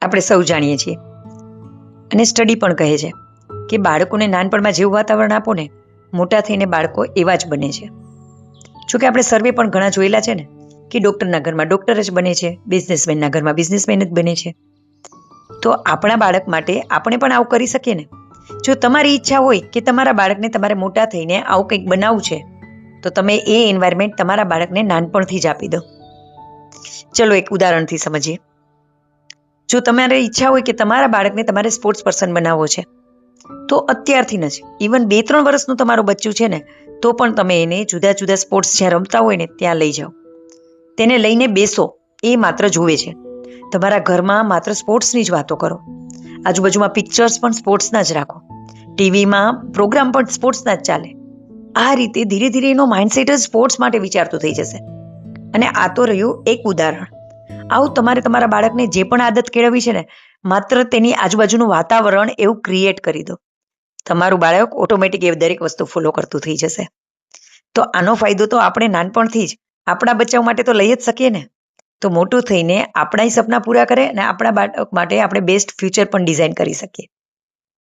આપણે સૌ જાણીએ છીએ અને સ્ટડી પણ કહે છે કે બાળકોને નાનપણમાં જેવું વાતાવરણ આપો ને, મોટા થઈને બાળકો એવા જ બને છે. જોકે આપણે સર્વે પણ ઘણા જોયેલા છે ને કે ડૉક્ટરના ઘરમાં ડૉક્ટર જ બને છે, બિઝનેસમેનના ઘરમાં બિઝનેસમેન જ બને છે. તો આપણા બાળક માટે આપણે પણ આવું કરી શકીએ ને. જો તમારી ઈચ્છા હોય કે તમારા બાળકને તમારે મોટા થઈને આવું કંઈક બનાવવું છે, તો તમે એ એન્વાયરમેન્ટ તમારા બાળકને નાનપણથી જ આપી દો. ચલો એક ઉદાહરણથી સમજીએ. જો તમારે ઈચ્છા હોય કે તમારા બાળકને તમારે સ્પોર્ટ્સ પર્સન બનાવવો છે, તો અત્યારથી જ ઇવન 2-3 વર્ષનું તમારું બચ્ચું છે ને, તો પણ તમે એને જુદા જુદા સ્પોર્ટ્સ જ્યાં રમતા હોય ને ત્યાં લઈ જાઓ. તેને લઈને બેસો, એ માત્ર જોવે છે. તમારા ઘરમાં માત્ર સ્પોર્ટ્સની જ વાતો કરો. આજુબાજુમાં પિક્ચર્સ પણ સ્પોર્ટ્સના જ રાખો. ટીવીમાં પ્રોગ્રામ પણ સ્પોર્ટ્સના જ ચાલે. આ રીતે ધીરે ધીરે એનો માઇન્ડસેટ જ સ્પોર્ટ્સ માટે વિચારતો થઈ જશે. અને આ તો રહ્યું એક ઉદાહરણ. આવું તમારે તમારા બાળકને જે પણ આદત કેળવવી છે ને, માત્ર તેની આજુબાજુનું વાતાવરણ એવું ક્રિએટ કરી દો. તમારું બાળક ઓટોમેટિક એ દરેક વસ્તુ ફોલો કરતું થઈ જશે. તો આનો ફાયદો તો આપણે નાનપણથી જ આપણા બચ્ચાઓ માટે તો લઈ જ શકીએ ને. તો મોટું થઈને આપણા સપના પૂરા કરે અને આપણા બાળક માટે આપણે બેસ્ટ ફ્યુચર પણ ડિઝાઇન કરી શકીએ.